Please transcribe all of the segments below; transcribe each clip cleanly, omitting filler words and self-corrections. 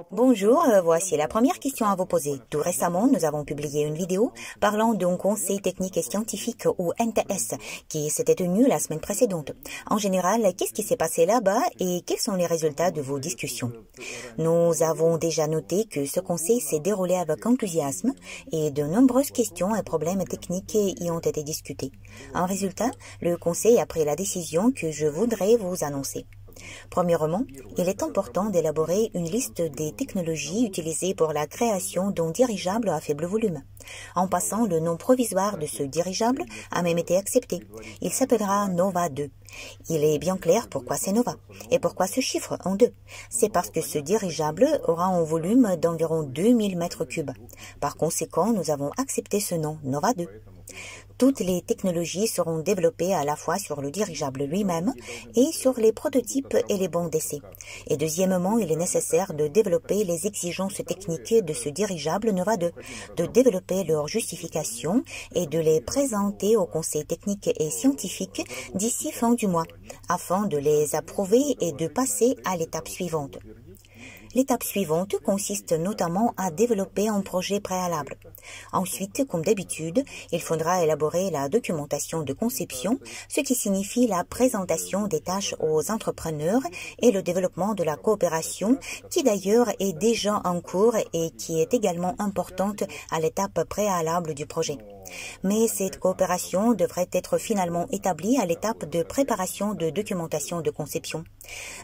Bonjour, voici la première question à vous poser. Tout récemment, nous avons publié une vidéo parlant d'un conseil technique et scientifique ou NTS qui s'était tenu la semaine précédente. En général, qu'est-ce qui s'est passé là-bas et quels sont les résultats de vos discussions? Nous avons déjà noté que ce conseil s'est déroulé avec enthousiasme et de nombreuses questions et problèmes techniques y ont été discutés. En résultat, le conseil a pris la décision que je voudrais vous annoncer. Premièrement, il est important d'élaborer une liste des technologies utilisées pour la création d'un dirigeable à faible volume. En passant, le nom provisoire de ce dirigeable a même été accepté. Il s'appellera Nova 2. Il est bien clair pourquoi c'est Nova et pourquoi ce chiffre en 2. C'est parce que ce dirigeable aura un volume d'environ 2000 mètres cubes. Par conséquent, nous avons accepté ce nom Nova 2. Toutes les technologies seront développées à la fois sur le dirigeable lui-même et sur les prototypes et les bancs d'essai. Et deuxièmement, il est nécessaire de développer les exigences techniques de ce dirigeable Nova 2, de développer leurs justifications et de les présenter au conseil technique et scientifique d'ici fin du mois, afin de les approuver et de passer à l'étape suivante. L'étape suivante consiste notamment à développer un projet préalable. Ensuite, comme d'habitude, il faudra élaborer la documentation de conception, ce qui signifie la présentation des tâches aux entrepreneurs et le développement de la coopération, qui d'ailleurs est déjà en cours et qui est également importante à l'étape préalable du projet. Mais cette coopération devrait être finalement établie à l'étape de préparation de documentation de conception.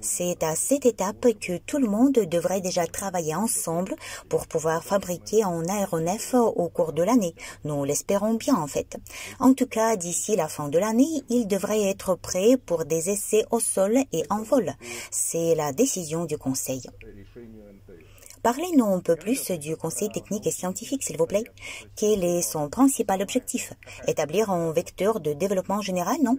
C'est à cette étape que tout le monde devrait déjà travailler ensemble pour pouvoir fabriquer un aéronef au cours de l'année. Nous l'espérons bien en fait. En tout cas, d'ici la fin de l'année, il devrait être prêt pour des essais au sol et en vol. C'est la décision du Conseil. Parlez-nous un peu plus du conseil technique et scientifique, s'il vous plaît. Quel est son principal objectif? Établir un vecteur de développement général, non?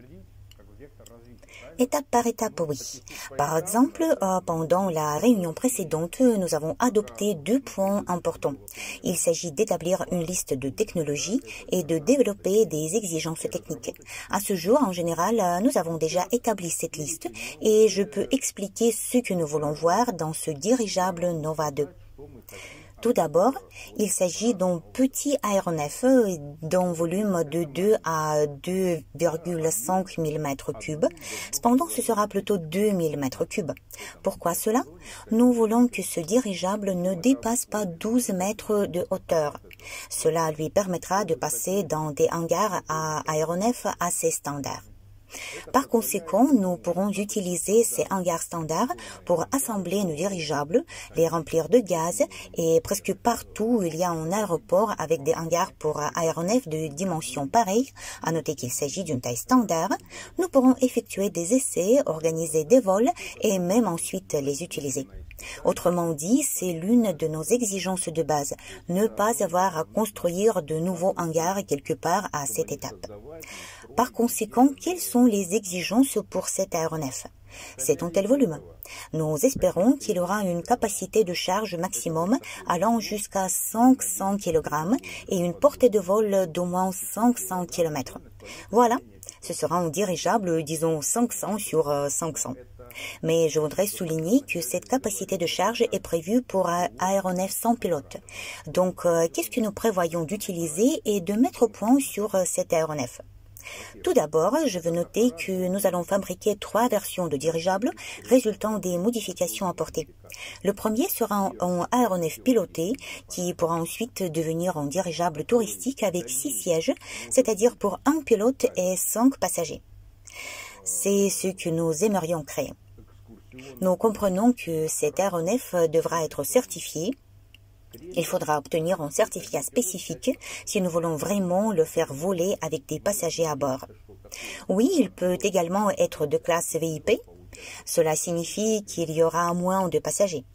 Étape par étape, oui. Par exemple, pendant la réunion précédente, nous avons adopté 2 points importants. Il s'agit d'établir une liste de technologies et de développer des exigences techniques. À ce jour, en général, nous avons déjà établi cette liste et je peux expliquer ce que nous voulons voir dans ce dirigeable Nova 2. Tout d'abord, il s'agit d'un petit aéronef d'un volume de 2 à 2,5 mm3. Cependant, ce sera plutôt 2000 m3. Pourquoi cela? Nous voulons que ce dirigeable ne dépasse pas 12 mètres de hauteur. Cela lui permettra de passer dans des hangars à aéronefs assez standards. Par conséquent, nous pourrons utiliser ces hangars standards pour assembler nos dirigeables, les remplir de gaz et presque partout où il y a un aéroport avec des hangars pour aéronefs de dimension pareille, à noter qu'il s'agit d'une taille standard, nous pourrons effectuer des essais, organiser des vols et même ensuite les utiliser. Autrement dit, c'est l'une de nos exigences de base, ne pas avoir à construire de nouveaux hangars quelque part à cette étape. Par conséquent, quelles sont les exigences pour cet aéronef? C'est un tel volume. Nous espérons qu'il aura une capacité de charge maximum allant jusqu'à 500 kg et une portée de vol d'au moins 500 km. Voilà, ce sera un dirigeable, disons 500 sur 500. Mais je voudrais souligner que cette capacité de charge est prévue pour un aéronef sans pilote. Donc, qu'est-ce que nous prévoyons d'utiliser et de mettre au point sur cet aéronef? Tout d'abord, je veux noter que nous allons fabriquer 3 versions de dirigeables résultant des modifications apportées. Le premier sera un aéronef piloté qui pourra ensuite devenir un dirigeable touristique avec 6 sièges, c'est-à-dire pour 1 pilote et 5 passagers. C'est ce que nous aimerions créer. Nous comprenons que cet aéronef devra être certifié. Il faudra obtenir un certificat spécifique si nous voulons vraiment le faire voler avec des passagers à bord. Oui, il peut également être de classe VIP. Cela signifie qu'il y aura moins de passagers.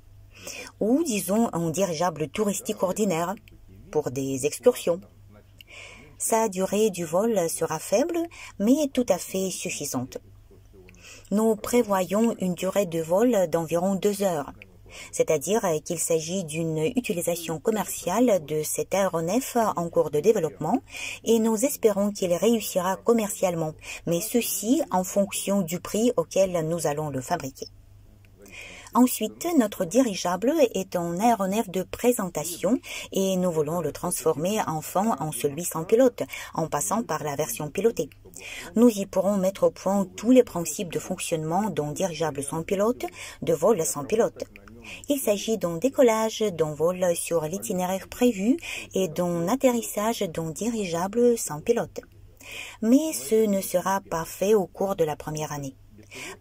Ou disons un dirigeable touristique ordinaire pour des excursions. Sa durée du vol sera faible, mais tout à fait suffisante. Nous prévoyons une durée de vol d'environ 2 heures. C'est-à-dire qu'il s'agit d'une utilisation commerciale de cet aéronef en cours de développement et nous espérons qu'il réussira commercialement, mais ceci en fonction du prix auquel nous allons le fabriquer. Ensuite, notre dirigeable est un aéronef de présentation et nous voulons le transformer enfin en celui sans pilote, en passant par la version pilotée. Nous y pourrons mettre au point tous les principes de fonctionnement d'un dirigeable sans pilote, de vol sans pilote. Il s'agit d'un décollage, d'un vol sur l'itinéraire prévu et d'un atterrissage d'un dirigeable sans pilote. Mais ce ne sera pas fait au cours de la première année,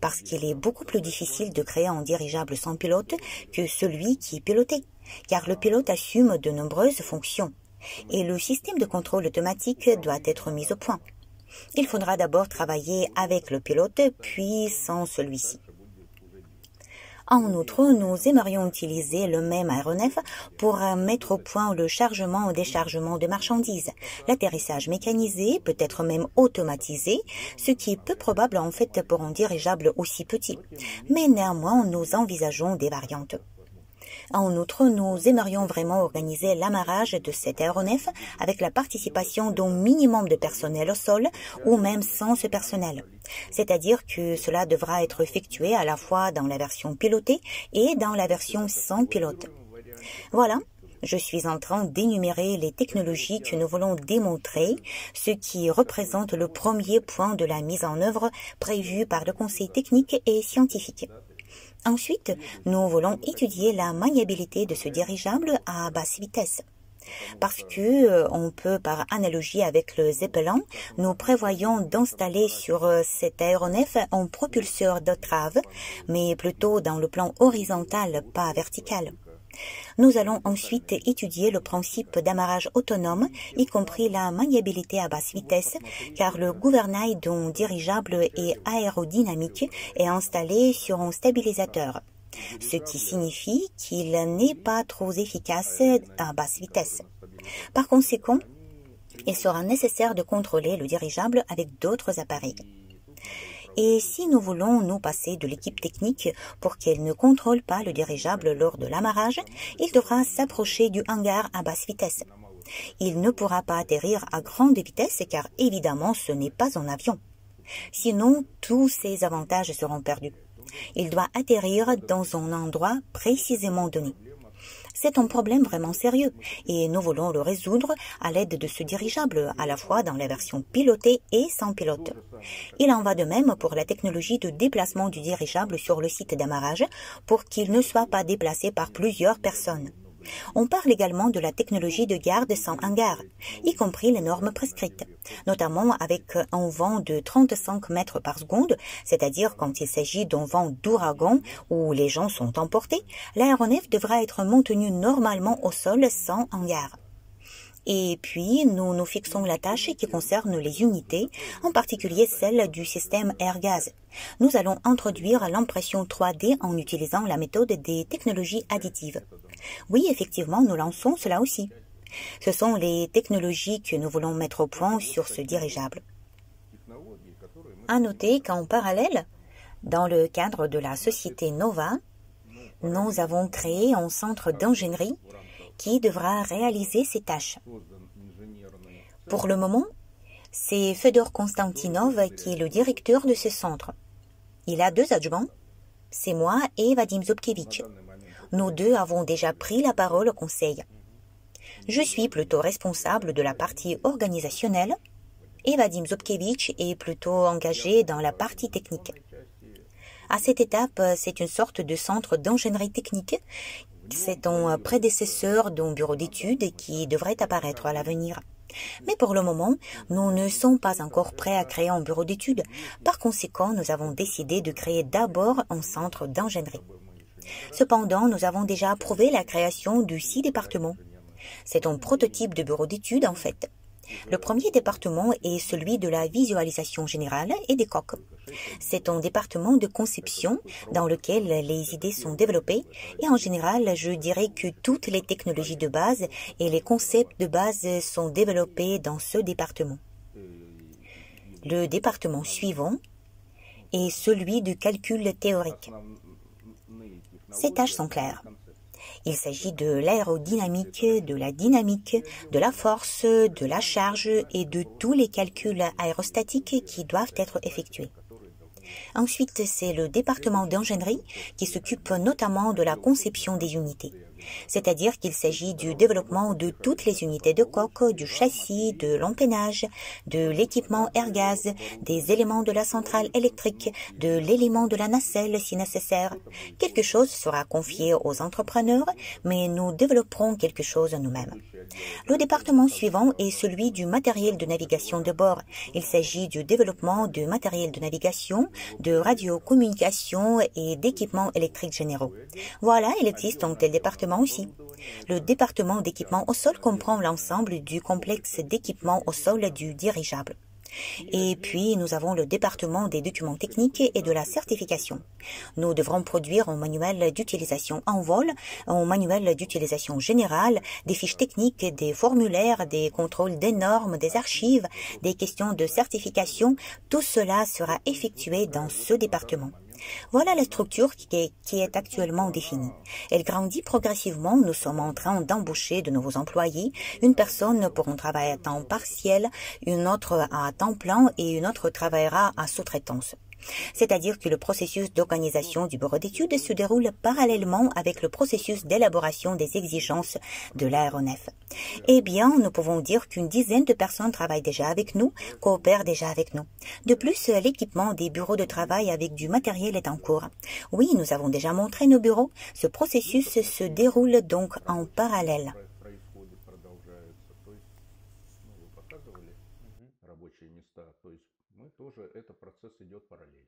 parce qu'il est beaucoup plus difficile de créer un dirigeable sans pilote que celui qui est piloté, car le pilote assume de nombreuses fonctions, et le système de contrôle automatique doit être mis au point. Il faudra d'abord travailler avec le pilote, puis sans celui-ci. En outre, nous aimerions utiliser le même aéronef pour mettre au point le chargement ou déchargement de marchandises, l'atterrissage mécanisé, peut-être même automatisé, ce qui est peu probable en fait pour un dirigeable aussi petit. Mais néanmoins, nous envisageons des variantes. En outre, nous aimerions vraiment organiser l'amarrage de cet aéronef avec la participation d'un minimum de personnel au sol ou même sans ce personnel. C'est-à-dire que cela devra être effectué à la fois dans la version pilotée et dans la version sans pilote. Voilà. Je suis en train d'énumérer les technologies que nous voulons démontrer, ce qui représente le premier point de la mise en œuvre prévue par le Conseil technique et scientifique. Ensuite, nous voulons étudier la maniabilité de ce dirigeable à basse vitesse. Parce que, on peut, par analogie avec le Zeppelin, nous prévoyons d'installer sur cet aéronef un propulseur de trave, mais plutôt dans le plan horizontal, pas vertical. Nous allons ensuite étudier le principe d'amarrage autonome, y compris la maniabilité à basse vitesse, car le gouvernail d'un dirigeable est aérodynamique et installé sur un stabilisateur, ce qui signifie qu'il n'est pas trop efficace à basse vitesse. Par conséquent, il sera nécessaire de contrôler le dirigeable avec d'autres appareils. Et si nous voulons nous passer de l'équipe technique pour qu'elle ne contrôle pas le dirigeable lors de l'amarrage, il devra s'approcher du hangar à basse vitesse. Il ne pourra pas atterrir à grande vitesse car évidemment ce n'est pas un avion. Sinon, tous ses avantages seront perdus. Il doit atterrir dans un endroit précisément donné. C'est un problème vraiment sérieux et nous voulons le résoudre à l'aide de ce dirigeable, à la fois dans la version pilotée et sans pilote. Il en va de même pour la technologie de déplacement du dirigeable sur le site d'amarrage pour qu'il ne soit pas déplacé par plusieurs personnes. On parle également de la technologie de garde sans hangar, y compris les normes prescrites, notamment avec un vent de 35 mètres par seconde, c'est-à-dire quand il s'agit d'un vent d'ouragan où les gens sont emportés, l'aéronef devra être maintenu normalement au sol sans hangar. Et puis, nous nous fixons la tâche qui concerne les unités, en particulier celle du système air-gaz. Nous allons introduire l'impression 3D en utilisant la méthode des technologies additives. Oui, effectivement, nous lançons cela aussi. Ce sont les technologies que nous voulons mettre au point sur ce dirigeable. À noter qu'en parallèle, dans le cadre de la société Nova, nous avons créé un centre d'ingénierie qui devra réaliser ces tâches. Pour le moment, c'est Fedor Konstantinov qui est le directeur de ce centre. Il a 2 adjoints, c'est moi et Vadim Zubkevich. Nous 2 avons déjà pris la parole au conseil. Je suis plutôt responsable de la partie organisationnelle et Vadim Zubkevich est plutôt engagé dans la partie technique. À cette étape, c'est une sorte de centre d'ingénierie technique. C'est un prédécesseur d'un bureau d'études qui devrait apparaître à l'avenir. Mais pour le moment, nous ne sommes pas encore prêts à créer un bureau d'études. Par conséquent, nous avons décidé de créer d'abord un centre d'ingénierie. Cependant, nous avons déjà approuvé la création de 6 départements. C'est un prototype de bureau d'études en fait. Le premier département est celui de la visualisation générale et des coques. C'est un département de conception dans lequel les idées sont développées et en général, je dirais que toutes les technologies de base et les concepts de base sont développés dans ce département. Le département suivant est celui du calcul théorique. Ces tâches sont claires. Il s'agit de l'aérodynamique, de la dynamique, de la force, de la charge et de tous les calculs aérostatiques qui doivent être effectués. Ensuite, c'est le département d'ingénierie qui s'occupe notamment de la conception des unités. C'est-à-dire qu'il s'agit du développement de toutes les unités de coque, du châssis, de l'empennage, de l'équipement air-gaz, des éléments de la centrale électrique, de l'élément de la nacelle si nécessaire. Quelque chose sera confié aux entrepreneurs, mais nous développerons quelque chose nous-mêmes. Le département suivant est celui du matériel de navigation de bord. Il s'agit du développement de matériel de navigation, de radiocommunication et d'équipements électriques généraux. Voilà, il existe un tel département aussi. Le département d'équipement au sol comprend l'ensemble du complexe d'équipement au sol du dirigeable. Et puis, nous avons le département des documents techniques et de la certification. Nous devrons produire un manuel d'utilisation en vol, un manuel d'utilisation générale, des fiches techniques, des formulaires, des contrôles des normes, des archives, des questions de certification. Tout cela sera effectué dans ce département. Voilà la structure qui est actuellement définie. Elle grandit progressivement. Nous sommes en train d'embaucher de nouveaux employés, une personne pour un travail à temps partiel, une autre à temps plein et une autre travaillera à sous-traitance. C'est-à-dire que le processus d'organisation du bureau d'études se déroule parallèlement avec le processus d'élaboration des exigences de l'aéronef. Eh bien, nous pouvons dire qu'une dizaine de personnes travaillent déjà avec nous, coopèrent déjà avec nous. De plus, l'équipement des bureaux de travail avec du matériel est en cours. Oui, nous avons déjà montré nos bureaux. Ce processus se déroule donc en parallèle. Рабочие места, то есть мы тоже, этот процесс идет параллельно.